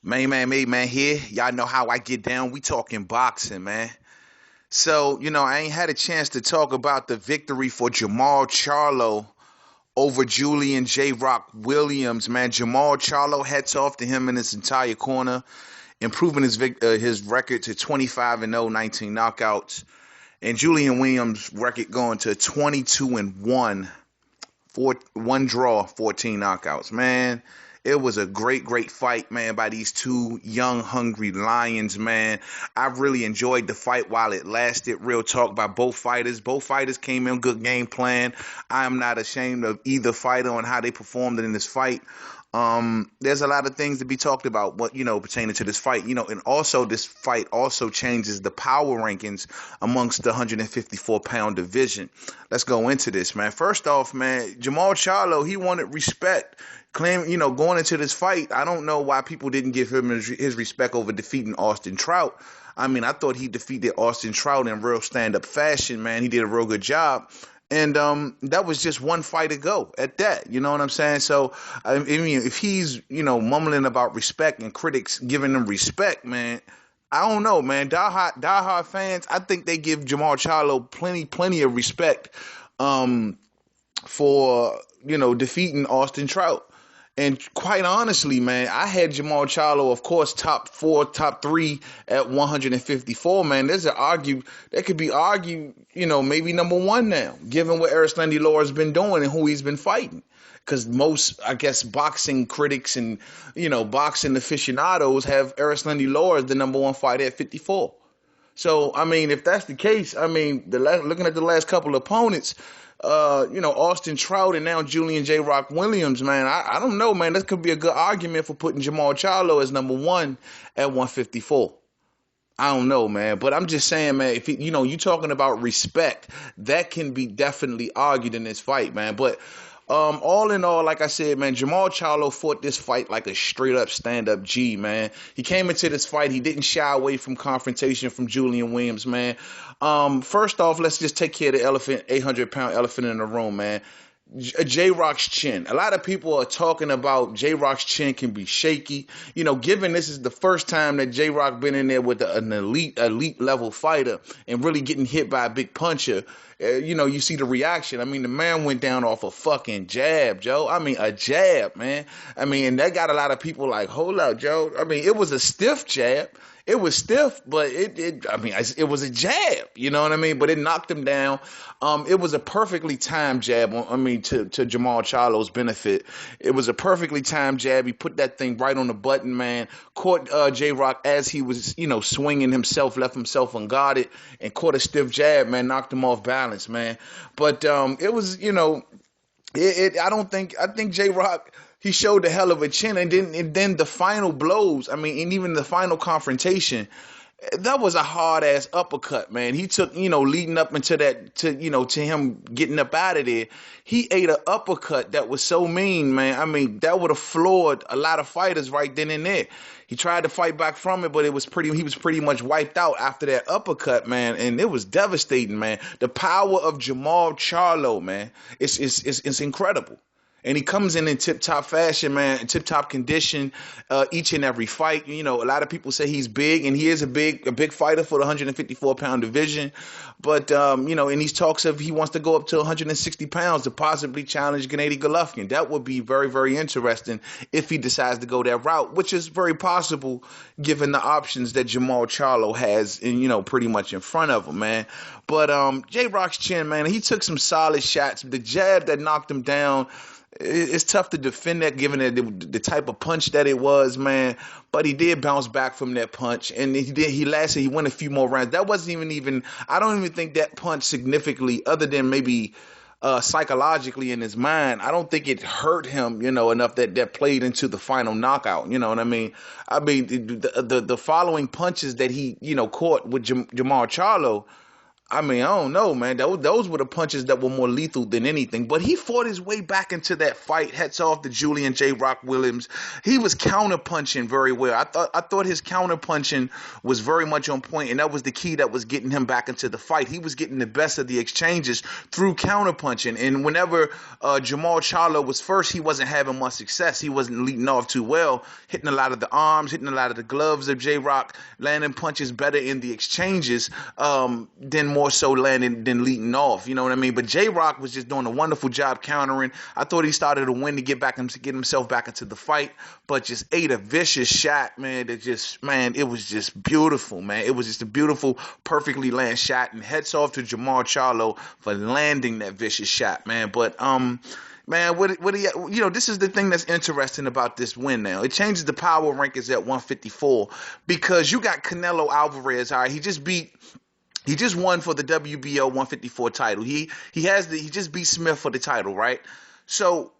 Man here. Y'all know how I get down. We talking boxing, man. So, I ain't had a chance to talk about the victory for Jermall Charlo over Julian J. Rock Williams, man. Jermall Charlo, hats off to him and his entire corner, improving his record to 25 and 0, 19 knockouts. And Julian Williams' record going to 22 and 1, one draw, 14 knockouts. Man, it was a great fight, man, by these two young, hungry lions, man. I really enjoyed the fight while it lasted. Real talk by both fighters. Both fighters came in good game plan. I am not ashamed of either fighter on how they performed in this fight. There's a lot of things to be talked about, pertaining to this fight, and also this fight also changes the power rankings amongst the 154-pound division. Let's go into this, man. First off, man, Jermall Charlo, he wanted respect. Going into this fight, I don't know why people didn't give him his respect over defeating Austin Trout. I mean, I thought he defeated Austin Trout in real stand-up fashion, man. He did a real good job. And that was just one fight ago at that. You know what I'm saying? So, I mean, if he's, mumbling about respect and critics giving him respect, man, I don't know, man. Die hard fans, I think they give Jermall Charlo plenty of respect for, defeating Austin Trout. And quite honestly, man, I had Jermall Charlo, of course, top 4, top 3 at 154. Man, that could be argued, maybe number 1 now, given what Arislandi Laura's been doing and who he's been fighting. Because most, I guess, boxing critics and boxing aficionados have Arislandi Laura as the number 1 fighter at 54. So, I mean, if that's the case, I mean, looking at the last couple of opponents, Austin Trout and now Julian J. Rock Williams, man, I don't know, man. That could be a good argument for putting Jermall Charlo as number 1 at 154. I don't know, man, but I'm just saying, man, if you talking about respect, that can be definitely argued in this fight, man. But all in all, like I said, man, Jermall Charlo fought this fight like a straight up stand up G, man. He came into this fight, he didn't shy away from confrontation from Julian Williams, man. First off, let's just take care of the 800-pound elephant in the room, man. J Rock's chin. A lot of people are talking about J Rock's chin can be shaky. Given this is the first time that J Rock been in there with an elite level fighter and really getting hit by a big puncher, you see the reaction. I mean, the man went down off a fucking jab, Joe. I mean, a jab, man. I mean, and that got a lot of people like, hold up, Joe. I mean, it was a stiff jab. It was stiff, but it was a jab, you know what I mean? But it knocked him down. It was a perfectly timed jab, to Jermall Charlo's benefit. It was a perfectly timed jab. He put that thing right on the button, man. Caught J-Rock as he was, swinging himself, left himself unguarded, and caught a stiff jab, man, knocked him off balance, man. But it was, I think J-Rock, he showed the hell of a chin, and then the final blows, and even the final confrontation, that was a hard ass uppercut, man. He took, leading up into that, to him getting up out of there, he ate an uppercut that was so mean, man. That would have floored a lot of fighters right then and there. He tried to fight back from it, but he was pretty much wiped out after that uppercut, man, and it was devastating, man. The power of Jermall Charlo, man, it's incredible. And he comes in tip-top fashion, man, in tip-top condition, each and every fight. A lot of people say he's big, and he is a big fighter for the 154-pound division. But, in these talks of he wants to go up to 160 pounds to possibly challenge Gennady Golovkin. That would be very, very interesting if he decides to go that route, which is very possible given the options that Jermall Charlo has, pretty much in front of him, man. But J-Rock's chin, man, he took some solid shots. The jab that knocked him down, it's tough to defend that given the type of punch that it was, man. But he did bounce back from that punch, and he went a few more rounds. That wasn't even I don't even think that punch significantly, other than maybe psychologically in his mind, I don't think it hurt him, enough that played into the final knockout. You know what I mean? The following punches that he, caught with Jermall Charlo, I mean, I don't know, man. Those were the punches that were more lethal than anything. But he fought his way back into that fight. Hats off to Julian J. Rock Williams. He was counter punching very well. I thought his counter punching was very much on point, and that was the key that was getting him back into the fight. He was getting the best of the exchanges through counter punching. And whenever Jermall Charlo was first, he wasn't having much success. He wasn't leading off too well, hitting a lot of the arms, hitting a lot of the gloves of J. Rock, landing punches better in the exchanges than more so landing than leading off. You know what I mean? But J. Rock was just doing a wonderful job countering. I thought he started to win to get himself back into the fight, but just ate a vicious shot, man. It was just beautiful, man. It was just a beautiful, perfectly landed shot. And heads off to Jermall Charlo for landing that vicious shot, man. But man, this is the thing that's interesting about this win now. It changes the power rankings at 154 because you got Canelo Alvarez. All right, he just won for the WBO 154 title. He just beat Smith for the title, right? So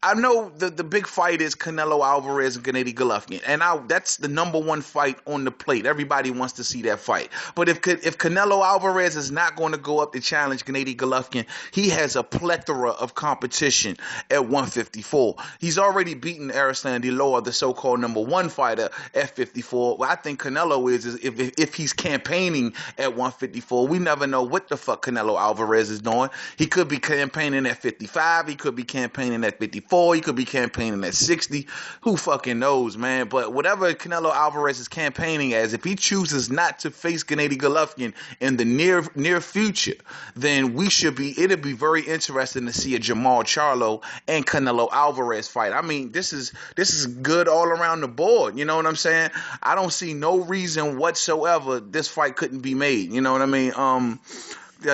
I know the big fight is Canelo Alvarez and Gennady Golovkin, and that's the number one fight on the plate. Everybody wants to see that fight. But if Canelo Alvarez is not going to go up to challenge Gennady Golovkin, he has a plethora of competition at 154. He's already beaten Arslan Dilor, the so-called number one fighter, at 54. Well, I think Canelo is if he's campaigning at 154, we never know what the fuck Canelo Alvarez is doing. He could be campaigning at 55. He could be campaigning at 54. He could be campaigning at 60. Who fucking knows, man? But whatever Canelo Alvarez is campaigning as, if he chooses not to face Gennady Golovkin in the near future, then it'll be very interesting to see a Jermall Charlo and Canelo Alvarez fight. I mean, this is good all around the board. You know what I'm saying? I don't see no reason whatsoever this fight couldn't be made. You know what I mean?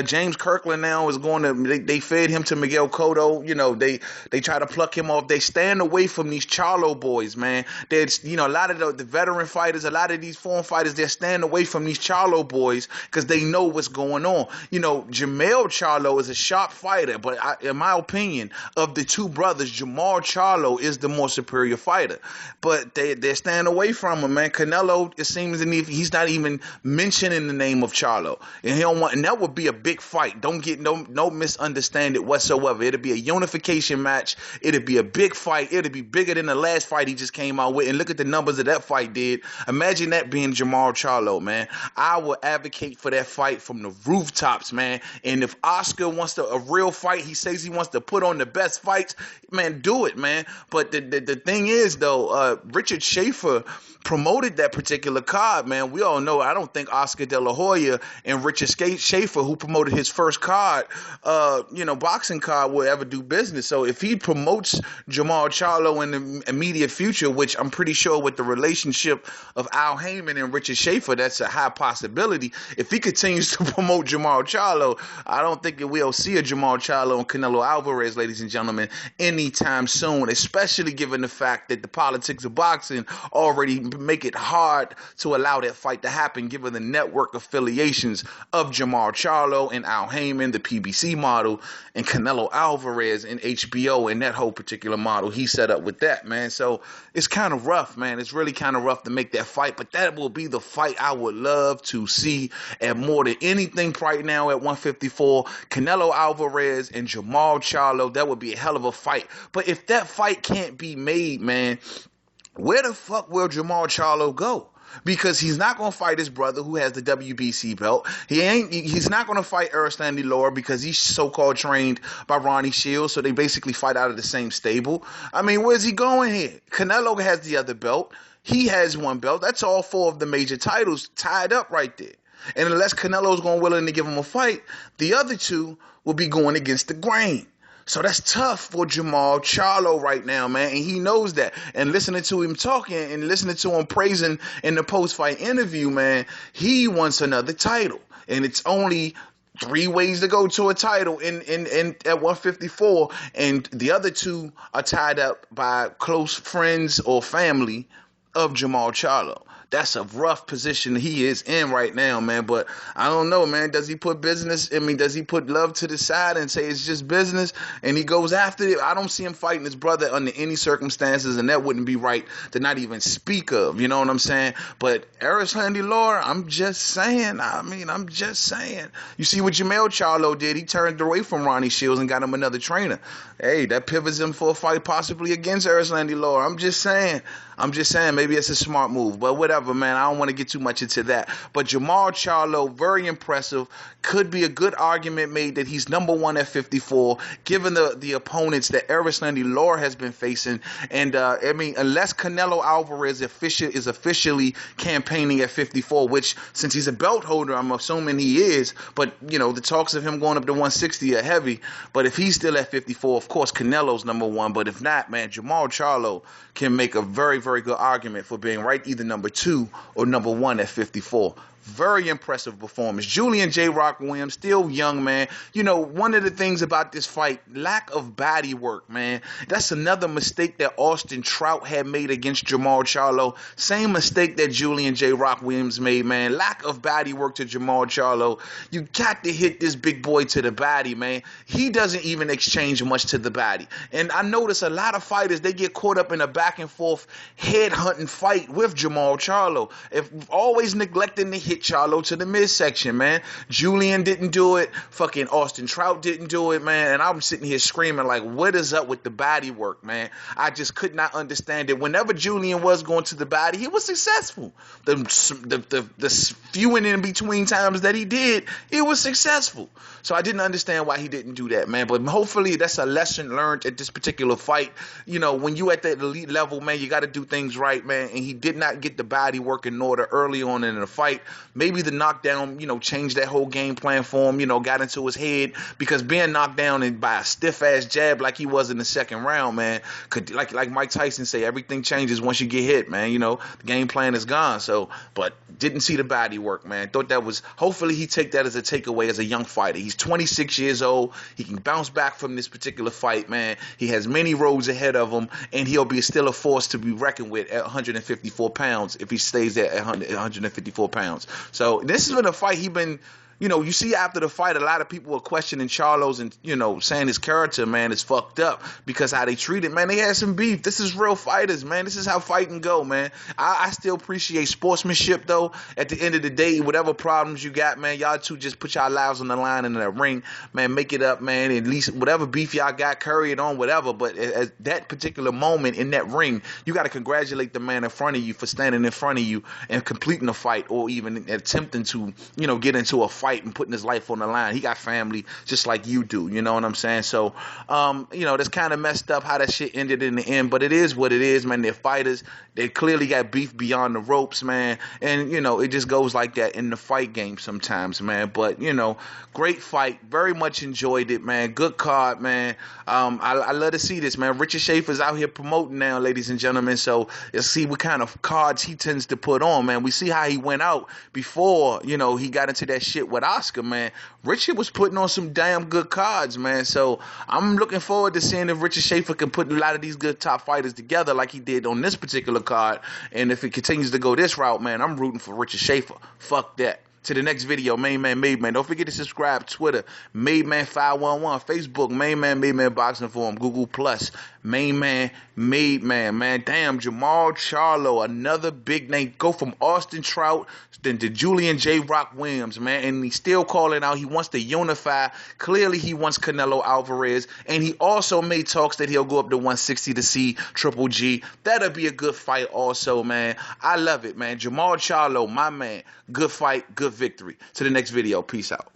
James Kirkland now is going to. They fed him to Miguel Cotto. You know, they try to pluck him off. They stand away from these Charlo boys, man. There's a lot of the veteran fighters, a lot of these foreign fighters, they're staying away from these Charlo boys because they know what's going on. You know, Jermall Charlo is a sharp fighter, but in my opinion, of the two brothers, Jermall Charlo is the more superior fighter. But they're staying away from him, man. Canelo, it seems he's not even mentioning the name of Charlo, and he don't want. And that would be a big fight. Don't get no misunderstand it whatsoever. It'll be a unification match. It'll be a big fight. It'll be bigger than the last fight he just came out with. And look at the numbers that fight did. Imagine that being Jermall Charlo, man. I will advocate for that fight from the rooftops, man. And if Oscar wants a real fight, he says he wants to put on the best fights, man, do it, man. But the thing is, though, Richard Schaefer promoted that particular card, man. We all know, I don't think Oscar De La Hoya and Richard Schaefer, who promoted his first card, boxing card, will ever do business. So if he promotes Jermall Charlo in the immediate future, which I'm pretty sure with the relationship of Al Heyman and Richard Schaefer, that's a high possibility. If he continues to promote Jermall Charlo, I don't think we'll see a Jermall Charlo and Canelo Alvarez, ladies and gentlemen, anytime soon, especially given the fact that the politics of boxing already make it hard to allow that fight to happen, given the network affiliations of Jermall Charlo and Al Heyman, the PBC model, and Canelo Alvarez and HBO and that whole particular model he set up with that, man. So it's kind of rough, man. It's really kind of rough to make that fight, but that will be the fight I would love to see at more than anything right now at 154. Canelo Alvarez and Jermall Charlo, that would be a hell of a fight. But if that fight can't be made, man, where the fuck will Jermall Charlo go? Because he's not going to fight his brother who has the WBC belt. He's not going to fight Arslan Dilor because he's so-called trained by Ronnie Shields, so they basically fight out of the same stable. I mean, where's he going here? Canelo has the other belt. He has one belt. That's all four of the major titles tied up right there. And unless Canelo's willing to give him a fight, the other two will be going against the grain. So that's tough for Jermall Charlo right now, man, and he knows that. And listening to him talking and listening to him praising in the post-fight interview, man, he wants another title. And it's only 3 ways to go to a title in at 154, and the other two are tied up by close friends or family of Jermall Charlo. that's a rough position he is in right now, man. But I don't know, man. Does he put does he put love to the side and say it's just business and he goes after it? I don't see him fighting his brother under any circumstances, and that wouldn't be right to not even speak of. You know what I'm saying? But Erislandy Lara, I'm just saying. I'm just saying. You see what Jermall Charlo did? He turned away from Ronnie Shields and got him another trainer. Hey, that pivots him for a fight possibly against Erislandy Lara. I'm just saying. Maybe it's a smart move, but whatever, man. I don't want to get too much into that. But Jermall Charlo, very impressive. Could be a good argument made that he's number one at 54, given the opponents that Erislandy Lara has been facing. And unless Canelo Alvarez is officially campaigning at 54, which since he's a belt holder, I'm assuming he is. But the talks of him going up to 160 are heavy. But if he's still at 54, of course Canelo's number one. But if not, man, Jermall Charlo can make a very, very good argument for being right either number 2 or number 1 at 54. Very impressive performance. Julian J. Rock Williams, still young, man. One of the things about this fight, lack of body work, man. That's another mistake that Austin Trout had made against Jermall Charlo. Same mistake that Julian J. Rock Williams made, man. Lack of body work to Jermall Charlo. You got to hit this big boy to the body, man. He doesn't even exchange much to the body. And I notice a lot of fighters, they get caught up in a back and forth head hunting fight with Jermall Charlo. Always neglecting to hit Charlo to the midsection, man. Julian didn't do it. Fucking Austin Trout didn't do it, man. And I'm sitting here screaming like, what is up with the body work, man? I just could not understand it. Whenever Julian was going to the body, he was successful. The few and in between times that he did, it was successful. So I didn't understand why he didn't do that, man. But hopefully that's a lesson learned at this particular fight. When you at that elite level, man, you got to do things right, man. And he did not get the body work in order early on in the fight. Maybe the knockdown, changed that whole game plan for him, got into his head, because being knocked down and by a stiff-ass jab like he was in the second round, man, could, like Mike Tyson say, everything changes once you get hit, man. The game plan is gone. So, but didn't see the body work, man. Thought that was, hopefully he take that as a takeaway as a young fighter. He's 26 years old. He can bounce back from this particular fight, man. He has many roads ahead of him, and he'll be still a force to be reckoned with at 154 pounds if he stays there at 154 pounds. So this has been a fight you see after the fight, a lot of people were questioning Charlo's and, saying his character, man, is fucked up because how they treated, man. They had some beef. This is real fighters, man. This is how fighting go, man. I still appreciate sportsmanship, though. At the end of the day, whatever problems you got, man, y'all two just put y'all lives on the line in that ring, man. Make it up, man. At least whatever beef y'all got, carry it on, whatever. But at that particular moment in that ring, you got to congratulate the man in front of you for standing in front of you and completing the fight, or even attempting to, get into a fight and putting his life on the line. He got family just like you do, you know what I'm saying? So, that's kind of messed up how that shit ended in the end, but it is what it is, man. They're fighters. They clearly got beef beyond the ropes, man. And, it just goes like that in the fight game sometimes, man. But, great fight. Very much enjoyed it, man. Good card, man. I love to see this, man. Richard Schaefer's out here promoting now, ladies and gentlemen. So let's see what kind of cards he tends to put on, man. We see how he went out before, he got into that shit with Oscar, man. Richard was putting on some damn good cards, man. So I'm looking forward to seeing if Richard Schaefer can put a lot of these good top fighters together like he did on this particular card. And if it continues to go this route, man, I'm rooting for Richard Schaefer. Fuck that. To the next video, Main Man, Made Man. Don't forget to subscribe. Twitter, Made Man 511. Facebook, Main Man, Made Man Boxing Forum. Google Plus, Main Man, Made Man. Man, damn, Jermall Charlo, another big name. Go from Austin Trout then to Julian J. Rock Williams, man. And he's still calling out. He wants to unify. Clearly, he wants Canelo Alvarez. And he also made talks that he'll go up to 160 to see Triple G. That'll be a good fight also, man. I love it, man. Jermall Charlo, my man. Good fight, good victory. To the next video. Peace out.